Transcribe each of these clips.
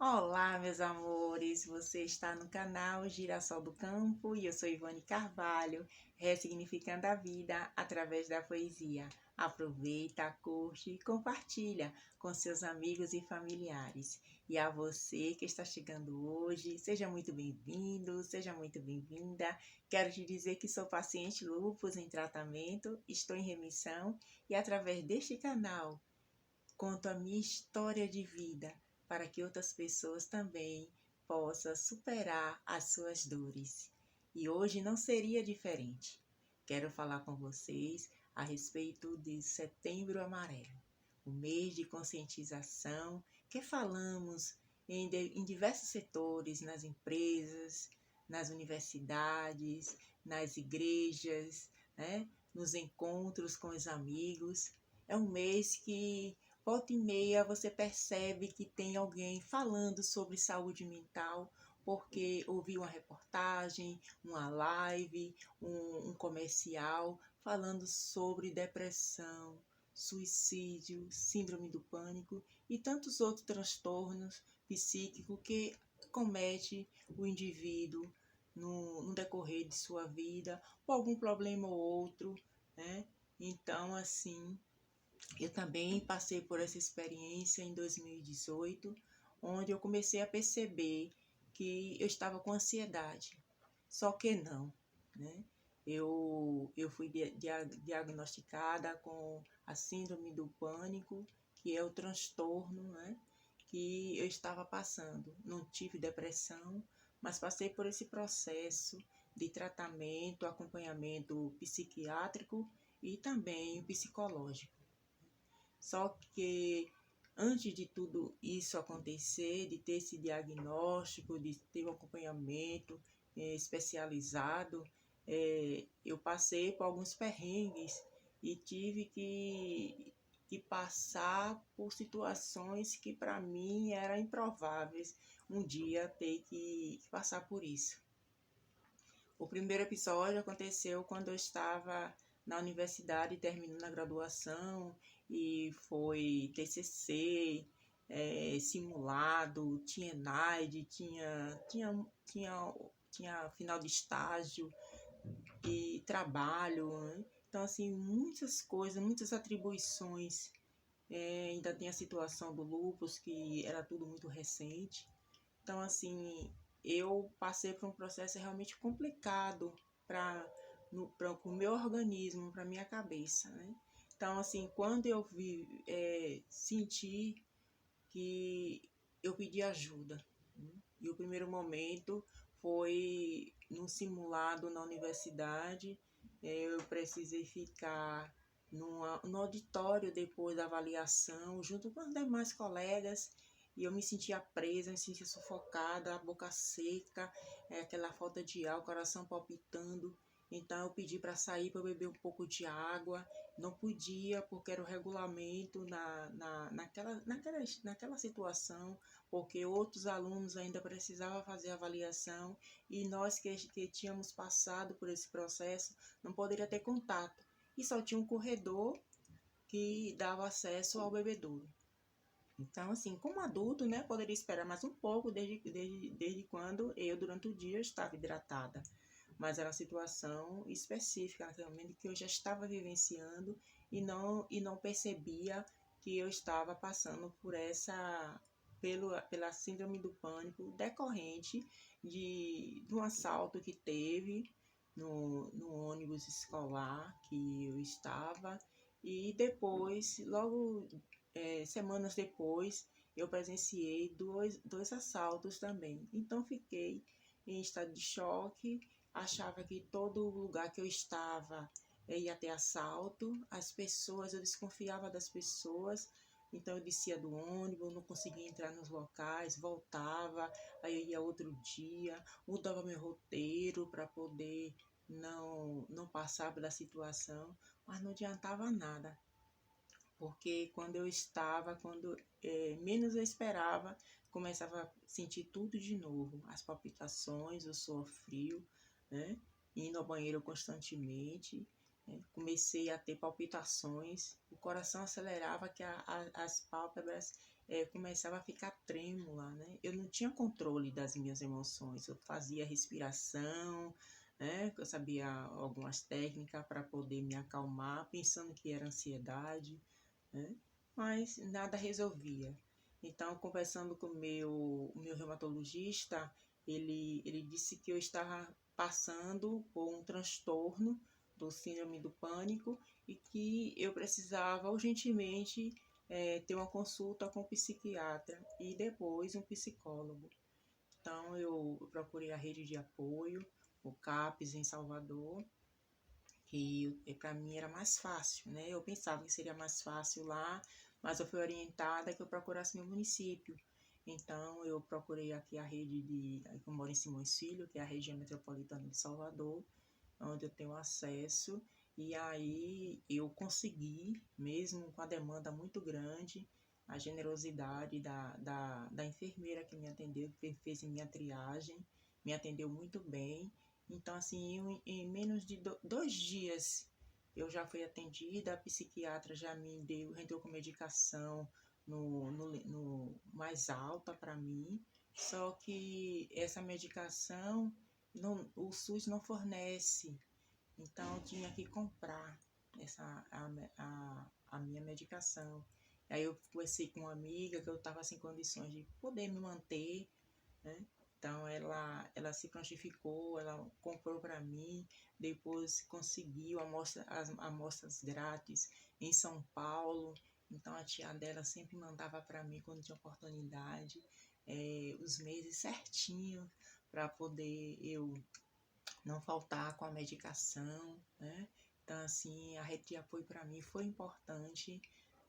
Olá, meus amores! Você está no canal Girassol do Campo e eu sou Ivone Carvalho, ressignificando a vida através da poesia. Aproveita, curte e compartilha com seus amigos e familiares. E a você que está chegando hoje, seja muito bem-vindo, seja muito bem-vinda. Quero te dizer que sou paciente lúpus em tratamento, estou em remissão e através deste canal conto a minha história de vida para que outras pessoas também possam superar as suas dores. E hoje não seria diferente. Quero falar com vocês a respeito de Setembro Amarelo, o mês de conscientização que falamos em diversos setores, nas empresas, nas universidades, nas igrejas, né? Nos encontros com os amigos. É um mês que volta e meia você percebe que tem alguém falando sobre saúde mental, porque ouviu uma reportagem, uma live, um comercial falando sobre depressão, suicídio, síndrome do pânico e tantos outros transtornos psíquicos que comete o indivíduo no decorrer de sua vida, por algum problema ou outro, né? Então, assim, eu também passei por essa experiência em 2018, onde eu comecei a perceber que eu estava com ansiedade. Só que não, né? Eu fui diagnosticada com a síndrome do pânico, que é o transtorno, né, que eu estava passando. Não tive depressão, mas passei por esse processo de tratamento, acompanhamento psiquiátrico e também psicológico. Só que antes de tudo isso acontecer, de ter esse diagnóstico, de ter um acompanhamento especializado, eu passei por alguns perrengues e tive que passar por situações que para mim eram improváveis um dia ter que passar por isso. O primeiro episódio aconteceu quando eu estava na universidade terminando a graduação e foi TCC, simulado, tinha ENAID, tinha final de estágio e trabalho, né? Então, assim, muitas coisas, muitas atribuições. Ainda tem a situação do lúpus, que era tudo muito recente. Então, assim, eu passei por um processo realmente complicado para o meu organismo, para minha cabeça, né? Então, assim, quando eu senti que eu pedi ajuda, né? E o primeiro momento foi num simulado na universidade. Eu precisei ficar no auditório depois da avaliação, junto com os demais colegas, e eu me sentia presa, me sentia sufocada, a boca seca, aquela falta de ar, o coração palpitando. Então eu pedi para sair para beber um pouco de água, não podia porque era o regulamento naquela situação, porque outros alunos ainda precisavam fazer avaliação e nós que tínhamos passado por esse processo não poderia ter contato. E só tinha um corredor que dava acesso ao bebedouro. Então, assim, como adulto, né, poderia esperar mais um pouco desde quando eu, durante o dia, estava hidratada. Mas era uma situação específica, realmente, que eu já estava vivenciando e não percebia que eu estava passando por pela síndrome do pânico decorrente de um assalto que teve no ônibus escolar que eu estava. E depois, logo semanas depois, eu presenciei dois assaltos também. Então, fiquei em estado de choque, achava que todo lugar que eu estava ia ter assalto. As pessoas, eu desconfiava das pessoas, então eu descia do ônibus, não conseguia entrar nos locais, voltava, aí eu ia outro dia, mudava meu roteiro para poder não passar pela situação, mas não adiantava nada. Porque quando menos eu esperava, começava a sentir tudo de novo. As palpitações, o suor frio, né? Indo ao banheiro constantemente. Né? Comecei a ter palpitações, o coração acelerava, que as pálpebras começava a ficar trêmula, né? Eu não tinha controle das minhas emoções. Eu fazia respiração, né? Eu sabia algumas técnicas para poder me acalmar, pensando que era ansiedade, né? Mas nada resolvia. Então, conversando com o meu reumatologista, ele disse que eu estava passando por um transtorno do síndrome do pânico e que eu precisava urgentemente ter uma consulta com um psiquiatra e depois um psicólogo. Então, eu procurei a rede de apoio, o CAPS em Salvador, que para mim era mais fácil, né? Eu pensava que seria mais fácil lá, mas eu fui orientada que eu procurasse meu município. Então, eu procurei aqui a rede eu moro em Simões Filho, que é a região metropolitana de Salvador, onde eu tenho acesso, e aí eu consegui, mesmo com a demanda muito grande, a generosidade da enfermeira que me atendeu, que fez minha triagem, me atendeu muito bem. Então, assim, em menos de 2 dias eu já fui atendida, a psiquiatra já me entrou com medicação no mais alta para mim, só que essa medicação o SUS não fornece, então eu tinha que comprar a minha medicação. Aí eu conversei com uma amiga que eu estava sem condições de poder me manter, né? Então ela se prontificou, ela comprou para mim, depois conseguiu as amostras grátis em São Paulo. Então a tia dela sempre mandava para mim quando tinha oportunidade, os meses certinho para poder eu não faltar com a medicação, né? Então, assim, a rede de apoio para mim foi importante,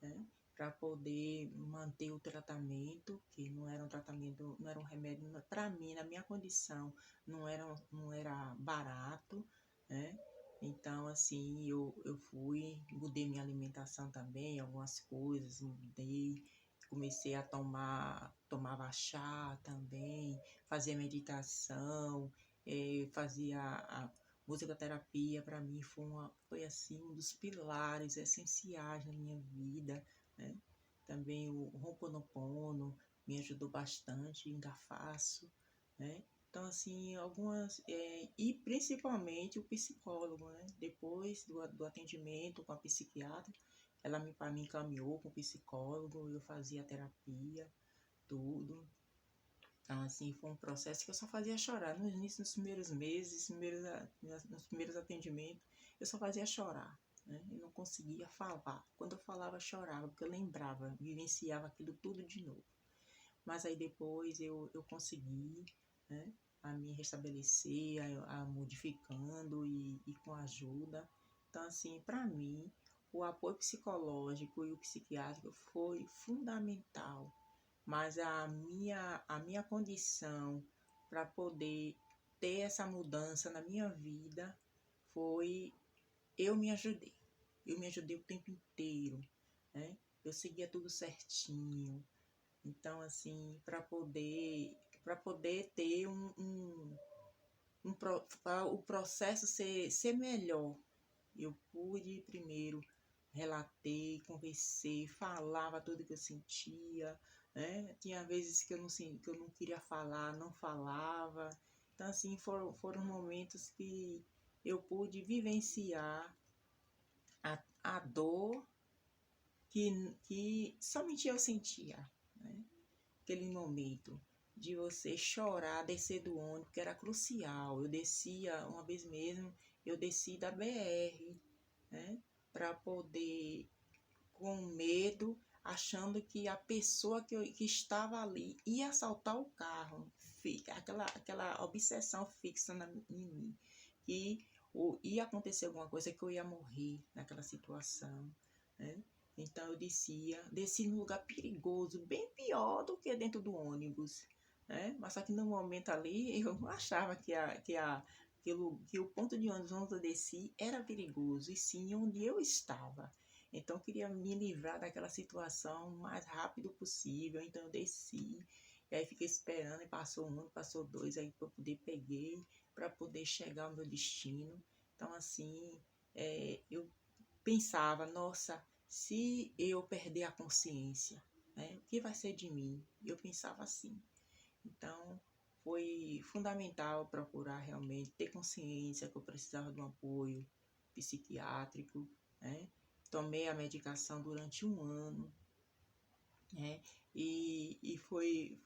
né? Para poder manter o tratamento, que não era um tratamento, não era um remédio, para mim, na minha condição, não era barato, né? Então, assim, eu mudei minha alimentação também, algumas coisas, mudei, comecei a tomava chá também, fazia meditação, fazia a musicoterapia. Para mim foi assim um dos pilares essenciais na minha vida, né? Também o Ho'oponopono me ajudou bastante, ainda faço, né? Então, assim, e principalmente o psicólogo, né? Depois do atendimento com a psiquiatra, ela me encaminhou com o psicólogo, eu fazia terapia, tudo. Então, assim, foi um processo que eu só fazia chorar. No início, nos primeiros meses, nos primeiros atendimentos, eu só fazia chorar, né? Eu não conseguia falar. Quando eu falava, eu chorava, porque eu lembrava, vivenciava aquilo tudo de novo. Mas aí depois eu consegui, né, a me restabelecer, a modificando e com ajuda. Então, assim, para mim, o apoio psicológico e o psiquiátrico foi fundamental, mas a minha condição para poder ter essa mudança na minha vida foi eu me ajudei. Eu me ajudei o tempo inteiro, né? Eu seguia tudo certinho. Então, assim, para poder ter o processo ser melhor, eu pude primeiro relatei, conversei, falava tudo que eu sentia, né? Tinha vezes que eu não queria falar, não falava. Então, assim, foram momentos que eu pude vivenciar a dor que somente eu sentia, né? Aquele momento de você chorar, descer do ônibus, que era crucial. Eu descia, uma vez mesmo, eu desci da BR, né? Para poder, com medo, achando que a pessoa que estava ali ia assaltar o carro. Aquela obsessão fixa em mim. Que ia acontecer alguma coisa, que eu ia morrer naquela situação, né? Então eu desci num lugar perigoso, bem pior do que dentro do ônibus, né? Mas só que no momento ali eu não achava que o ponto de ônibus onde eu desci era perigoso, e sim onde eu estava. Então eu queria me livrar daquela situação o mais rápido possível. Então eu desci, e aí fiquei esperando, e passou um, passou dois, aí eu peguei para poder chegar ao meu destino. Então, assim, eu pensava, nossa, se eu perder a consciência, né? O que vai ser de mim? Eu pensava assim. Então, foi fundamental procurar realmente ter consciência que eu precisava de um apoio psiquiátrico, né? Tomei a medicação durante 1 ano, né? E foi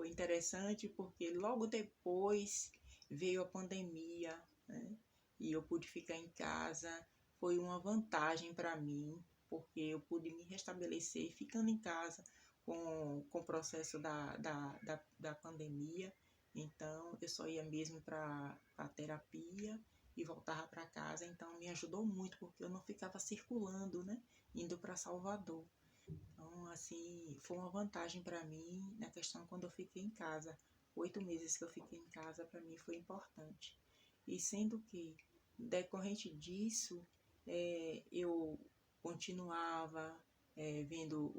interessante porque logo depois veio a pandemia, né? E eu pude ficar em casa. Foi uma vantagem para mim, porque eu pude me restabelecer ficando em casa com o processo da pandemia. Então, eu só ia mesmo para a terapia e voltava para casa. Então, me ajudou muito, porque eu não ficava circulando, né? Indo para Salvador. Então, assim, foi uma vantagem para mim na questão quando eu fiquei em casa. 8 meses que eu fiquei em casa, para mim foi importante. E sendo que, decorrente disso, eu continuava vendo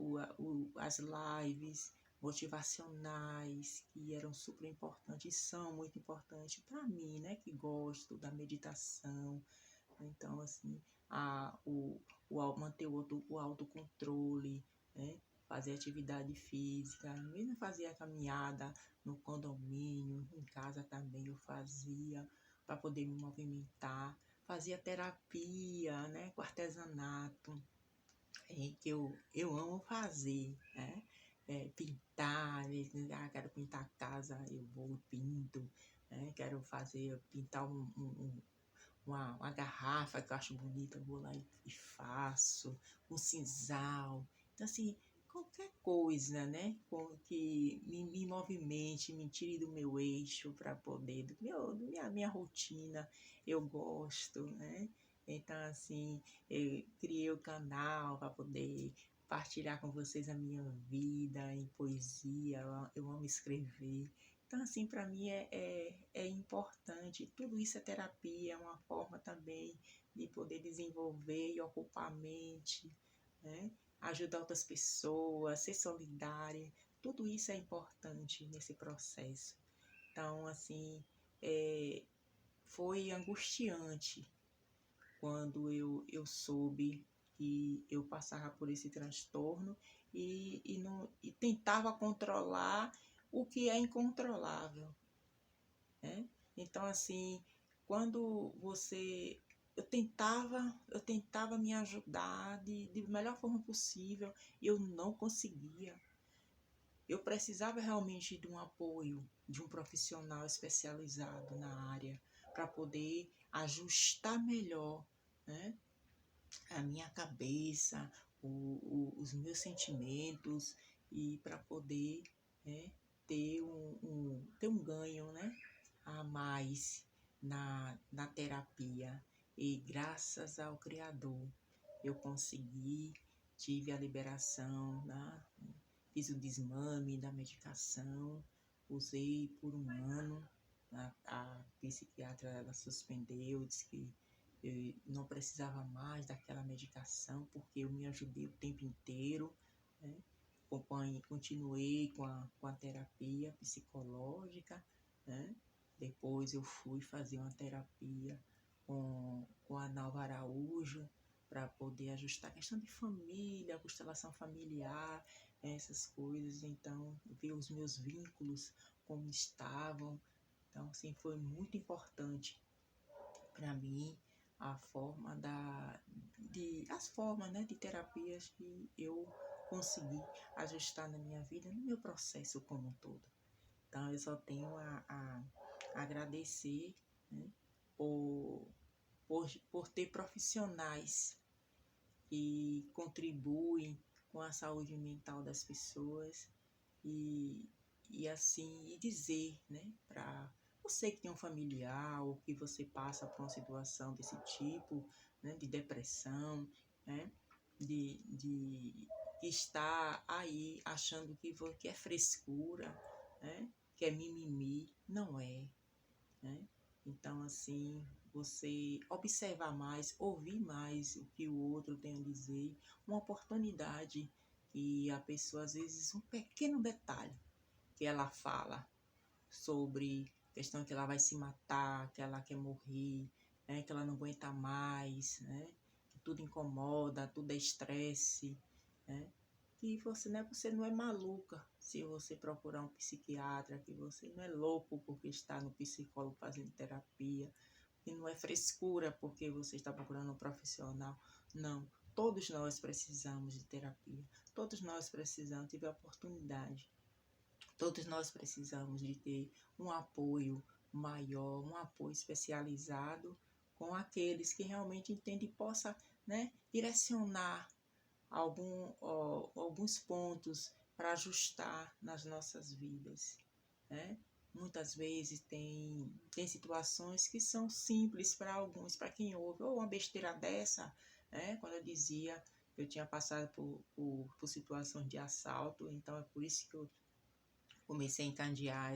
as lives motivacionais, que eram super importantes, e são muito importantes para mim, né, que gosto da meditação. Então, assim, manter o autocontrole, né? Fazer atividade física, mesmo fazia caminhada no condomínio, em casa também eu fazia, para poder me movimentar. Fazia terapia, né? Com artesanato, que eu amo fazer, né? Pintar, quero pintar a casa, eu vou e pinto, né? Quero pintar uma garrafa que eu acho bonita, eu vou lá e faço, um sisal. Então, assim, qualquer coisa, né, que me movimente, me tire do meu eixo para poder, minha rotina, eu gosto, né? Então, assim, eu criei o canal para poder partilhar com vocês a minha vida em poesia, eu amo escrever. Então, assim, para mim é importante. Tudo isso é terapia, é uma forma também de poder desenvolver e ocupar a mente, né? Ajudar outras pessoas, ser solidária. Tudo isso é importante nesse processo. Então, assim, foi angustiante quando eu soube que eu passava por esse transtorno e tentava controlar o que é incontrolável, né? Então, assim, quando você... Eu tentava me ajudar de melhor forma possível e eu não conseguia. Eu precisava realmente de um apoio, de um profissional especializado na área para poder ajustar melhor, né, a minha cabeça, os meus sentimentos e para poder, né, ter um ganho, né, a mais na terapia. E graças ao Criador eu consegui, tive a liberação, né? Fiz o desmame da medicação, usei por 1 ano, a psiquiatra ela suspendeu, disse que eu não precisava mais daquela medicação, porque eu me ajudei o tempo inteiro, né? Continuei com a terapia psicológica, né? Depois eu fui fazer uma terapia com a Nalva Araújo, para poder ajustar a questão de família, constelação familiar, essas coisas. Então, ver os meus vínculos como estavam. Então, assim, foi muito importante para mim as formas, né, de terapias que eu consegui ajustar na minha vida, no meu processo como um todo. Então, eu só tenho a agradecer, né, por, por ter profissionais que contribuem com a saúde mental das pessoas e assim, e dizer, né, para você que tem um familiar ou que você passa por uma situação desse tipo, né, de depressão, né, de estar aí achando que é frescura, né, que é mimimi, não é, né? Então, assim, você observar mais, ouvir mais o que o outro tem a dizer, uma oportunidade que a pessoa, às vezes, um pequeno detalhe que ela fala sobre questão que ela vai se matar, que ela quer morrer, né, que ela não aguenta mais, né, que tudo incomoda, tudo é estresse, né? que você não é maluca se você procurar um psiquiatra, que você não é louco porque está no psicólogo fazendo terapia, que não é frescura porque você está procurando um profissional. Não, todos nós precisamos de terapia, todos nós precisamos ter a oportunidade, todos nós precisamos de ter um apoio maior, um apoio especializado com aqueles que realmente entendem e possa, né, direcionar alguns pontos para ajustar nas nossas vidas, né? Muitas vezes tem situações que são simples para alguns, para quem ouve, ou uma besteira dessa, né? Quando eu dizia que eu tinha passado por situações de assalto, então é por isso que eu comecei a encandear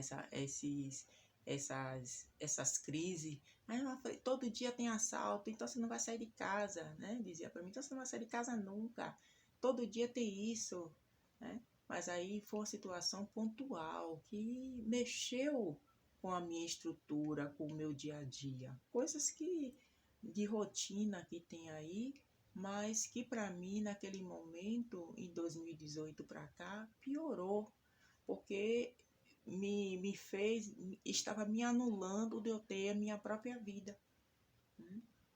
essas crises. Aí eu falei, todo dia tem assalto, então você não vai sair de casa, né? Dizia para mim, então você não vai sair de casa nunca. Todo dia tem isso, né? Mas aí foi uma situação pontual que mexeu com a minha estrutura, com o meu dia a dia. Coisas que de rotina que tem aí, mas que para mim naquele momento, em 2018 para cá, piorou porque estava me anulando de eu ter a minha própria vida.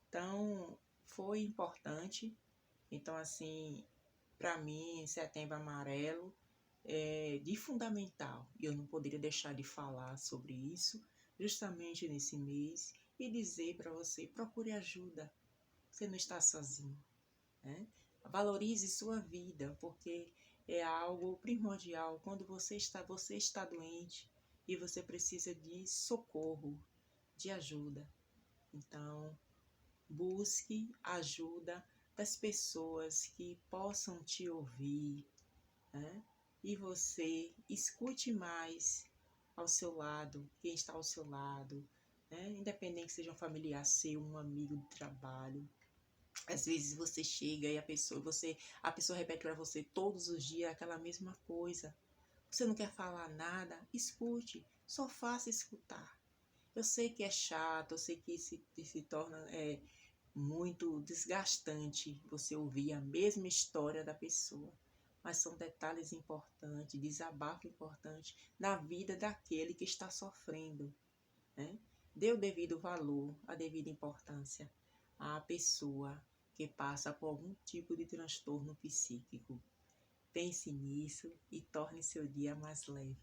Então, foi importante. Então, assim, para mim, Setembro Amarelo é de fundamental. E eu não poderia deixar de falar sobre isso, justamente nesse mês, e dizer para você, procure ajuda. Você não está sozinho, né? Valorize sua vida, porque é algo primordial quando você está doente e você precisa de socorro, de ajuda. Então, busque ajuda das pessoas que possam te ouvir, né? E você escute mais ao seu lado, quem está ao seu lado, né? Independente que seja um familiar seu, um amigo de trabalho. Às vezes você chega e a pessoa repete para você todos os dias aquela mesma coisa. Você não quer falar nada? Escute, só faça escutar. Eu sei que é chato, eu sei que se torna muito desgastante você ouvir a mesma história da pessoa. Mas são detalhes importantes, desabafo importante na vida daquele que está sofrendo, né? Dê o devido valor, a devida importância à pessoa que passa por algum tipo de transtorno psíquico. Pense nisso e torne seu dia mais leve.